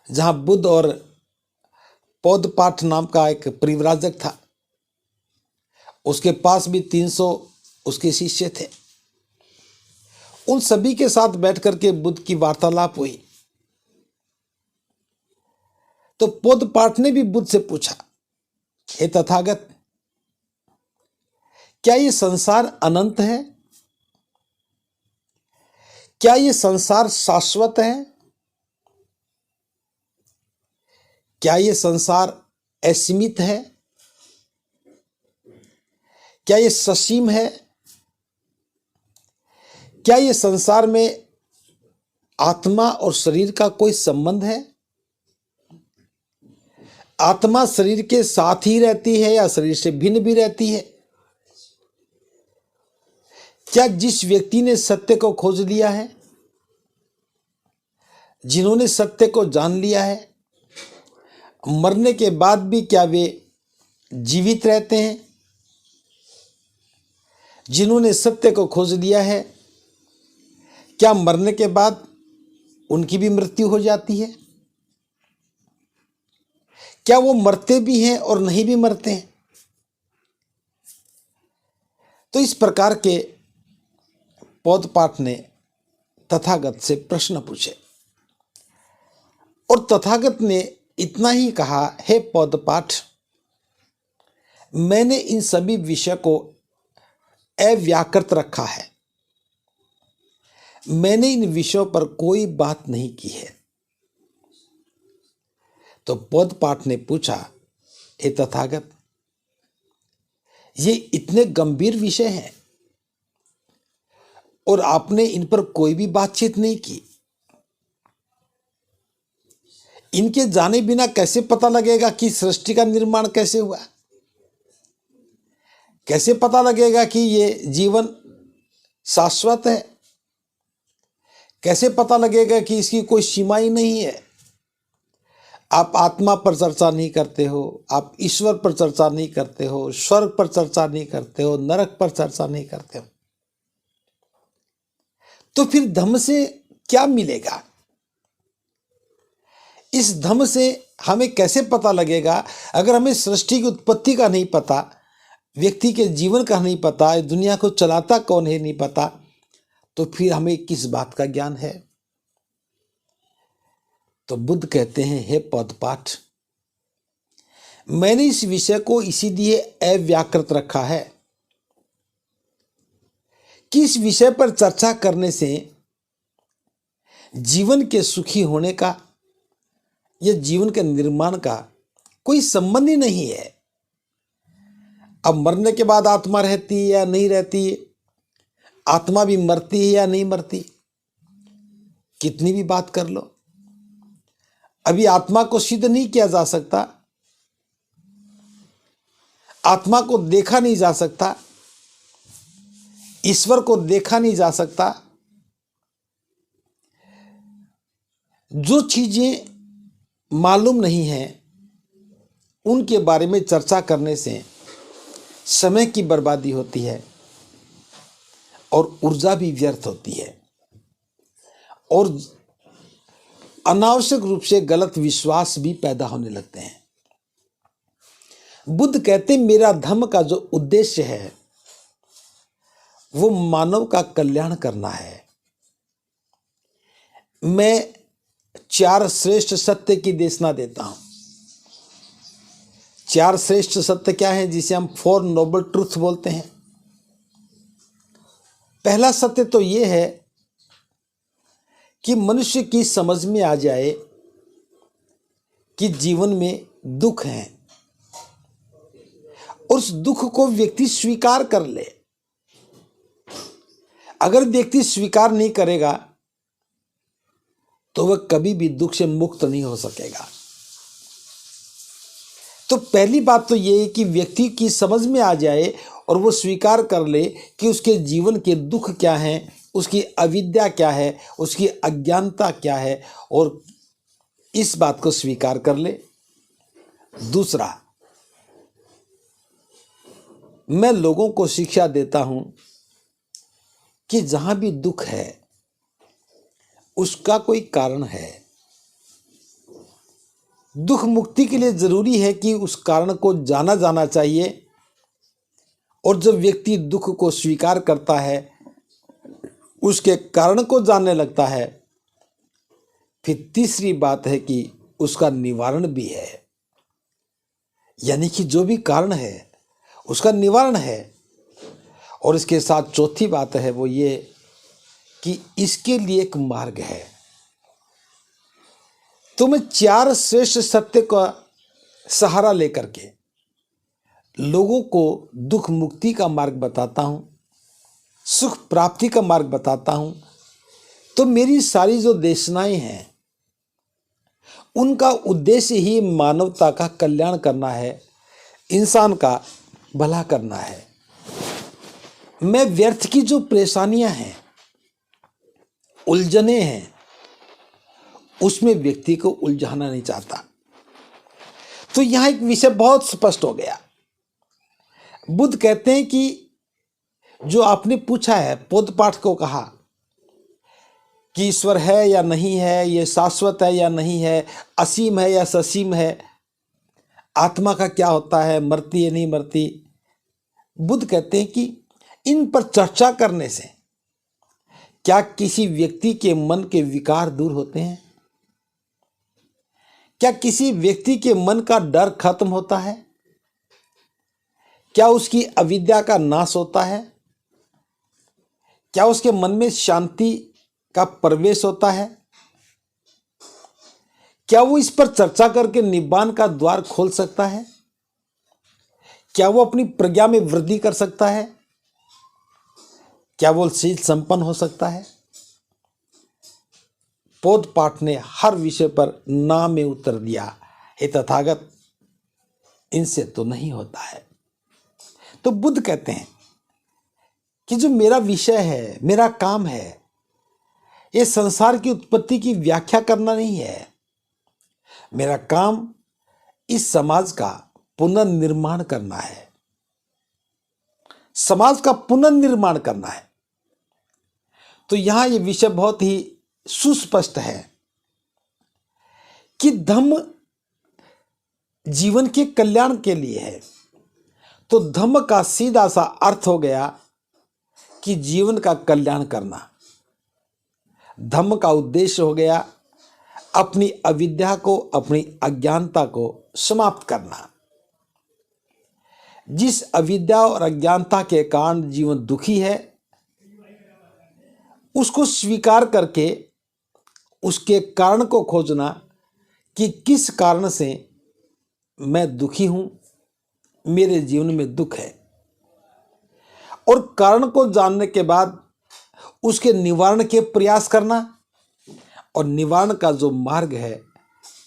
जहां बुद्ध और पौधपाठ नाम का एक परिव्राजक था, उसके पास भी 300 उसके शिष्य थे। उन सभी के साथ बैठ करके बुद्ध की वार्तालाप हुई। तो पौधपाठ ने भी बुद्ध से पूछा, हे तथागत, क्या ये संसार अनंत है? क्या ये संसार शाश्वत है? क्या ये संसार असीमित है? क्या ये ससीम है? क्या ये संसार में आत्मा और शरीर का कोई संबंध है? आत्मा शरीर के साथ ही रहती है या शरीर से भिन्न भी रहती है? क्या जिस व्यक्ति ने सत्य को खोज लिया है, जिन्होंने सत्य को जान लिया है, मरने के बाद भी क्या वे जीवित रहते हैं? जिन्होंने सत्य को खोज लिया है, क्या मरने के बाद उनकी भी मृत्यु हो जाती है? क्या वो मरते भी हैं और नहीं भी मरते हैं? तो इस प्रकार के पौधपाठ ने तथागत से प्रश्न पूछे और तथागत ने इतना ही कहा, हे पौधपाठ, मैंने इन सभी विषय को अव्याकृत रखा है। मैंने इन विषयों पर कोई बात नहीं की है। तो पौधपाठ ने पूछा, हे तथागत, ये इतने गंभीर विषय हैं और आपने इन पर कोई भी बातचीत नहीं की। इनके जाने बिना कैसे पता लगेगा कि सृष्टि का निर्माण कैसे हुआ? कैसे पता लगेगा कि ये जीवन शाश्वत है? कैसे पता लगेगा कि इसकी कोई सीमा ही नहीं है? आप आत्मा पर चर्चा नहीं करते हो, आप ईश्वर पर चर्चा नहीं करते हो, स्वर्ग पर चर्चा नहीं करते हो, नरक पर चर्चा नहीं करते हो, तो फिर धम्म से क्या मिलेगा? इस धम्म से हमें कैसे पता लगेगा? अगर हमें सृष्टि की उत्पत्ति का नहीं पता, व्यक्ति के जीवन का नहीं पता, दुनिया को चलाता कौन है नहीं पता, तो फिर हमें किस बात का ज्ञान है? तो बुद्ध कहते हैं, हे पौधपाठ, मैंने इस विषय को इसीलिए अव्याकृत रखा है कि इस विषय पर चर्चा करने से जीवन के सुखी होने का या जीवन के निर्माण का कोई संबंध ही नहीं है। अब मरने के बाद आत्मा रहती है या नहीं रहती है, आत्मा भी मरती है या नहीं मरती, कितनी भी बात कर लो, अभी आत्मा को सिद्ध नहीं किया जा सकता, आत्मा को देखा नहीं जा सकता, ईश्वर को देखा नहीं जा सकता। जो चीजें मालूम नहीं है उनके बारे में चर्चा करने से समय की बर्बादी होती है और ऊर्जा भी व्यर्थ होती है और अनावश्यक रूप से गलत विश्वास भी पैदा होने लगते हैं। बुद्ध कहते, मेरा धम्म का जो उद्देश्य है वो मानव का कल्याण करना है। मैं 4 श्रेष्ठ सत्य की देशना देता हूं। 4 श्रेष्ठ सत्य क्या है, जिसे हम 4 नोबल ट्रूथ बोलते हैं। पहला सत्य तो ये है कि मनुष्य की समझ में आ जाए कि जीवन में दुख है और उस दुख को व्यक्ति स्वीकार कर ले। अगर व्यक्ति स्वीकार नहीं करेगा तो वह कभी भी दुख से मुक्त नहीं हो सकेगा। तो पहली बात तो यह है कि व्यक्ति की समझ में आ जाए और वो स्वीकार कर ले कि उसके जीवन के दुख क्या हैं, उसकी अविद्या क्या है, उसकी अज्ञानता क्या है, और इस बात को स्वीकार कर ले। दूसरा, मैं लोगों को शिक्षा देता हूं कि जहां भी दुख है उसका कोई कारण है। दुख मुक्ति के लिए जरूरी है कि उस कारण को जाना जाना चाहिए, और जब व्यक्ति दुख को स्वीकार करता है, उसके कारण को जानने लगता है, फिर तीसरी बात है कि उसका निवारण भी है। यानी कि जो भी कारण है उसका निवारण है। और इसके साथ चौथी बात है वो ये कि इसके लिए एक मार्ग है। तो मैं 4 श्रेष्ठ सत्य का सहारा लेकर के लोगों को दुख मुक्ति का मार्ग बताता हूं, सुख प्राप्ति का मार्ग बताता हूं। तो मेरी सारी जो देशनाएं हैं उनका उद्देश्य ही मानवता का कल्याण करना है, इंसान का भला करना है। मैं व्यर्थ की जो परेशानियां हैं, उलझने हैं, उसमें व्यक्ति को उलझाना नहीं चाहता। तो यहां एक विषय बहुत स्पष्ट हो गया। बुद्ध कहते हैं कि जो आपने पूछा है, पौध पाठ को कहा कि ईश्वर है या नहीं है, ये शाश्वत है या नहीं है, असीम है या ससीम है, आत्मा का क्या होता है, मरती है नहीं मरती। बुद्ध कहते हैं कि इन पर चर्चा करने से क्या किसी व्यक्ति के मन के विकार दूर होते हैं? क्या किसी व्यक्ति के मन का डर खत्म होता है? क्या उसकी अविद्या का नाश होता है? क्या उसके मन में शांति का प्रवेश होता है? क्या वो इस पर चर्चा करके निब्बान का द्वार खोल सकता है? क्या वो अपनी प्रज्ञा में वृद्धि कर सकता है? क्या वो शील संपन्न हो सकता है? पौध पाठ ने हर विषय पर ना में उत्तर दिया, हे तथागत, इनसे तो नहीं होता है। तो बुद्ध कहते हैं कि जो मेरा विषय है, मेरा काम है, ये संसार की उत्पत्ति की व्याख्या करना नहीं है। मेरा काम इस समाज का पुनर्निर्माण करना है, समाज का पुनर्निर्माण करना है। तो यहां ये विषय बहुत ही सुस्पष्ट है कि धम्म जीवन के कल्याण के लिए है। तो धम्म का सीधा सा अर्थ हो गया कि जीवन का कल्याण करना। धम्म का उद्देश्य हो गया अपनी अविद्या को, अपनी अज्ञानता को समाप्त करना। जिस अविद्या और अज्ञानता के कारण जीवन दुखी है, उसको स्वीकार करके उसके कारण को खोजना कि किस कारण से मैं दुखी हूं, मेरे जीवन में दुख है, और कारण को जानने के बाद उसके निवारण के प्रयास करना, और निवारण का जो मार्ग है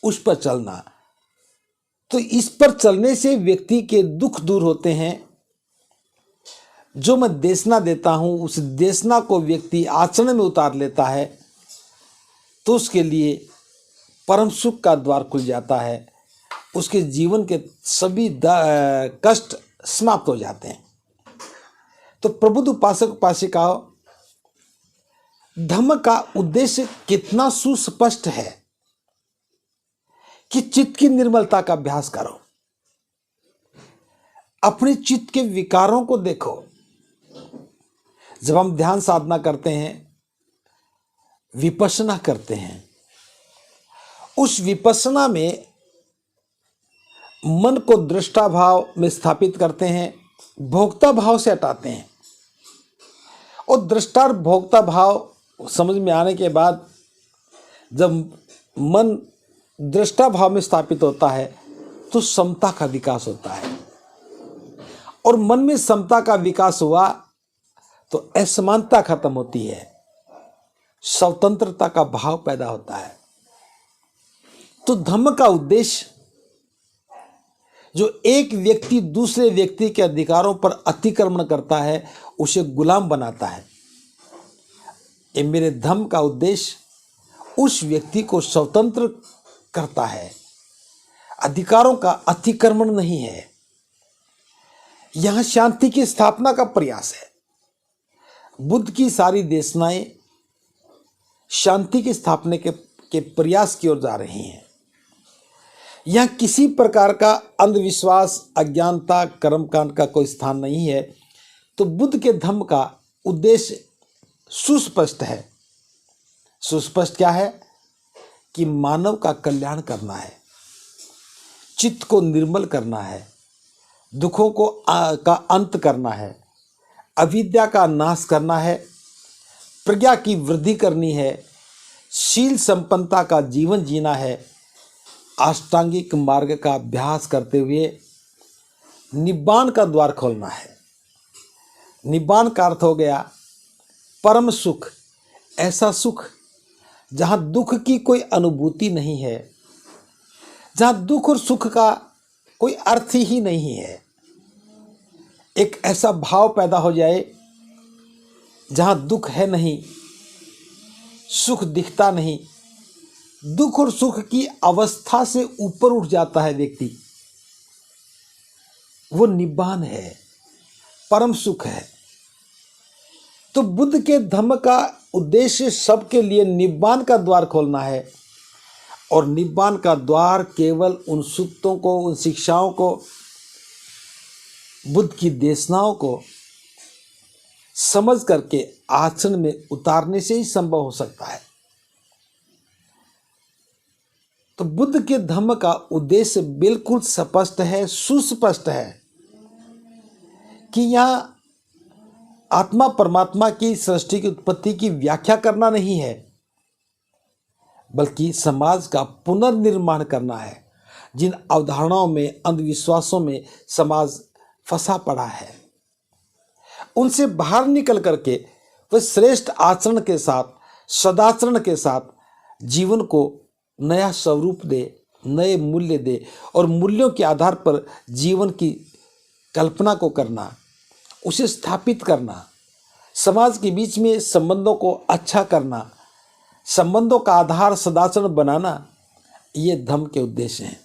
उस पर चलना। तो इस पर चलने से व्यक्ति के दुख दूर होते हैं। जो मैं देशना देता हूं, उस देशना को व्यक्ति आचरण में उतार लेता है, तो उसके लिए परम सुख का द्वार खुल जाता है। उसके जीवन के सभी कष्ट समाप्त हो जाते हैं। तो प्रबुद्ध उपासक उपासिकाओं, धम्म का उद्देश्य कितना सुस्पष्ट है कि चित्त की निर्मलता का अभ्यास करो, अपने चित्त के विकारों को देखो। जब हम ध्यान साधना करते हैं, विपश्यना करते हैं, उस विपश्यना में मन को दृष्टा भाव में स्थापित करते हैं, भोक्ता भाव से हटाते हैं। और दृष्टा और भोक्ता भाव समझ में आने के बाद जब मन दृष्टा भाव में स्थापित होता है तो समता का विकास होता है। और मन में समता का विकास हुआ तो असमानता खत्म होती है, स्वतंत्रता का भाव पैदा होता है। तो धम्म का उद्देश्य जो एक व्यक्ति दूसरे व्यक्ति के अधिकारों पर अतिक्रमण करता है, उसे गुलाम बनाता है। ये मेरे धम्म का उद्देश्य उस व्यक्ति को स्वतंत्र करता है, अधिकारों का अतिक्रमण नहीं है। यहां शांति की स्थापना का प्रयास है। बुद्ध की सारी देशनाएं शांति की स्थापना के प्रयास की ओर जा रही हैं। यहाँ किसी प्रकार का अंधविश्वास, अज्ञानता, कर्मकांड का कोई स्थान नहीं है। तो बुद्ध के धम्म का उद्देश्य सुस्पष्ट है। सुस्पष्ट क्या है? कि मानव का कल्याण करना है, चित्त को निर्मल करना है, दुखों को का अंत करना है, अविद्या का नाश करना है, प्रज्ञा की वृद्धि करनी है, शील संपन्नता का जीवन जीना है, अष्टांगिक मार्ग का अभ्यास करते हुए निब्बान का द्वार खोलना है। निब्बान का अर्थ हो गया परम सुख, ऐसा सुख जहाँ दुख की कोई अनुभूति नहीं है, जहाँ दुख और सुख का कोई अर्थ ही नहीं है। एक ऐसा भाव पैदा हो जाए जहाँ दुख है नहीं, सुख दिखता नहीं, दुख और सुख की अवस्था से ऊपर उठ जाता है व्यक्ति, वो निब्बान है, परम सुख है। तो बुद्ध के धम्म का उद्देश्य सबके लिए निब्बान का द्वार खोलना है। और निब्बान का द्वार केवल उन सूत्रों को, उन शिक्षाओं को, बुद्ध की देशनाओं को समझ करके आचरण में उतारने से ही संभव हो सकता है। तो बुद्ध के धम्म का उद्देश्य बिल्कुल स्पष्ट है, सुस्पष्ट है कि यहाँ आत्मा परमात्मा की सृष्टि की उत्पत्ति की व्याख्या करना नहीं है, बल्कि समाज का पुनर्निर्माण करना है। जिन अवधारणाओं में, अंधविश्वासों में समाज फंसा पड़ा है, उनसे बाहर निकल करके वह श्रेष्ठ आचरण के साथ, सदाचरण के साथ जीवन को नया स्वरूप दे, नए मूल्य दे और मूल्यों के आधार पर जीवन की कल्पना को करना, उसे स्थापित करना, समाज के बीच में संबंधों को अच्छा करना, संबंधों का आधार सदाचरण बनाना, ये धम्म के उद्देश्य हैं।